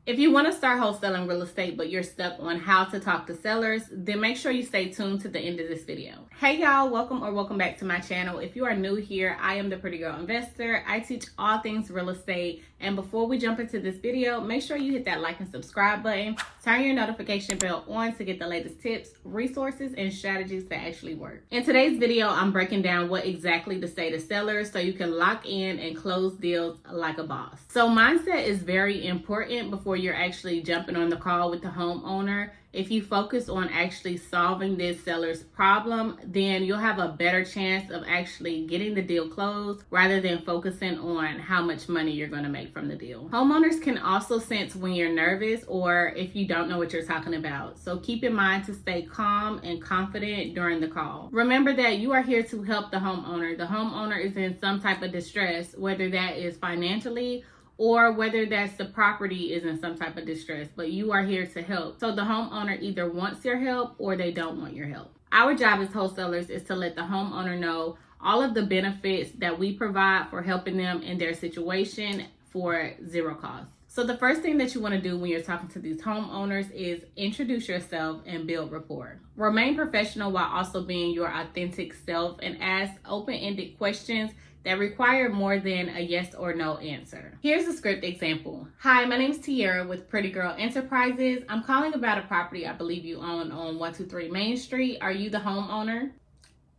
If you want to start wholesaling real estate, but you're stuck on how to talk to sellers, then make sure you stay tuned to the end of this video. Hey y'all, welcome back to my channel. If you are new here, I am the Pretty Girl Investor. I teach all things real estate. And before we jump into this video, make sure you hit that like and subscribe button. Turn your notification bell on to get the latest tips, resources, and strategies that actually work. In today's video, I'm breaking down what exactly to say to sellers so you can lock in and close deals like a boss. So mindset is very important before you're actually jumping on the call with the homeowner. If you focus on actually solving this seller's problem, then you'll have a better chance of actually getting the deal closed rather than focusing on how much money you're going to make from the deal. Homeowners can also sense when you're nervous or if you don't know what you're talking about. So keep in mind to stay calm and confident during the call. Remember that you are here to help the homeowner. The homeowner is in some type of distress, whether that is financially or whether that's the property is in some type of distress, but you are here to help. So the homeowner either wants your help or they don't want your help. Our job as wholesalers is to let the homeowner know all of the benefits that we provide for helping them in their situation for zero cost. So the first thing that you want to do when you're talking to these homeowners is introduce yourself and build rapport. Remain professional while also being your authentic self and ask open-ended questions that require more than a yes or no answer. Here's a script example. Hi, my name is Tiara with Pretty Girl Enterprises. I'm calling about a property I believe you own on 123 Main Street. Are you the homeowner?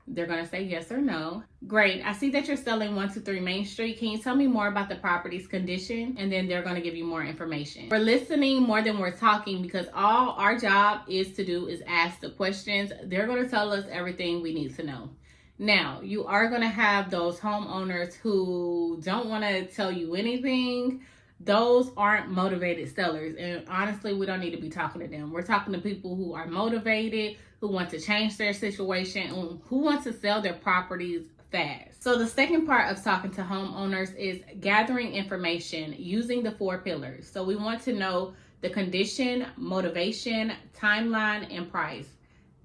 They're gonna say yes or no. Great, I see that you're selling 123 Main Street. Can you tell me more about the property's condition? And then they're gonna give you more information. We're listening more than we're talking because all our job is to do is ask the questions. They're gonna tell us everything we need to know. Now, you are going to have those homeowners who don't want to tell you anything. Those aren't motivated sellers. And honestly, we don't need to be talking to them. We're talking to people who are motivated, who want to change their situation, and who want to sell their properties fast. So the second part of talking to homeowners is gathering information using the 4 pillars. So we want to know the condition, motivation, timeline, and price.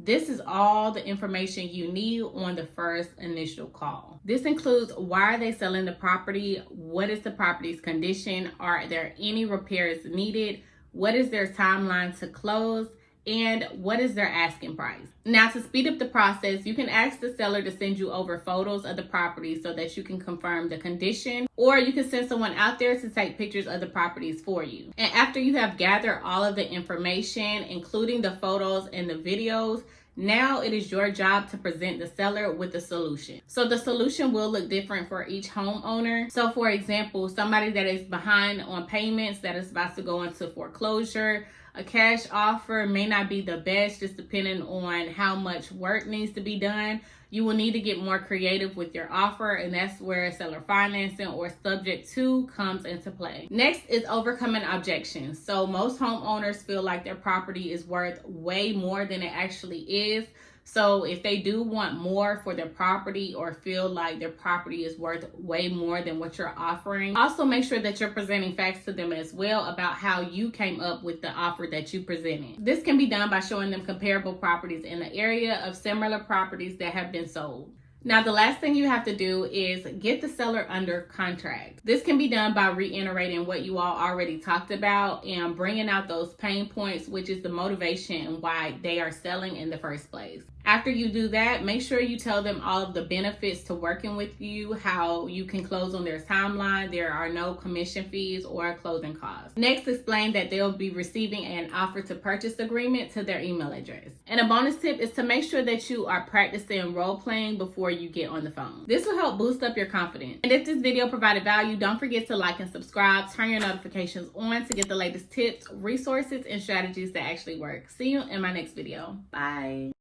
This is all the information you need on the first initial call. This includes why are they selling the property, what is the property's condition, are there any repairs needed, what is their timeline to close, and what is their asking price. Now, to speed up the process, you can ask the seller to send you over photos of the property so that you can confirm the condition, or you can send someone out there to take pictures of the properties for you. And after you have gathered all of the information, including the photos and the videos, now it is your job to present the seller with a solution. So the solution will look different for each homeowner. So for example, somebody that is behind on payments, that is about to go into foreclosure, a cash offer may not be the best, just depending on how much work needs to be done. You will need to get more creative with your offer, and that's where seller financing or subject to comes into play. Next is overcoming objections. So most homeowners feel like their property is worth way more than it actually is. So if they do want more for their property or feel like their property is worth way more than what you're offering, also make sure that you're presenting facts to them as well about how you came up with the offer that you presented. This can be done by showing them comparable properties in the area of similar properties that have been sold. Now, the last thing you have to do is get the seller under contract. This can be done by reiterating what you all already talked about and bringing out those pain points, which is the motivation and why they are selling in the first place. After you do that, make sure you tell them all of the benefits to working with you, how you can close on their timeline, there are no commission fees or closing costs. Next, explain that they'll be receiving an offer to purchase agreement to their email address. And a bonus tip is to make sure that you are practicing role playing before you get on the phone. This will help boost up your confidence. And if this video provided value, don't forget to like and subscribe, turn your notifications on to get the latest tips, resources, and strategies that actually work. See you in my next video. Bye.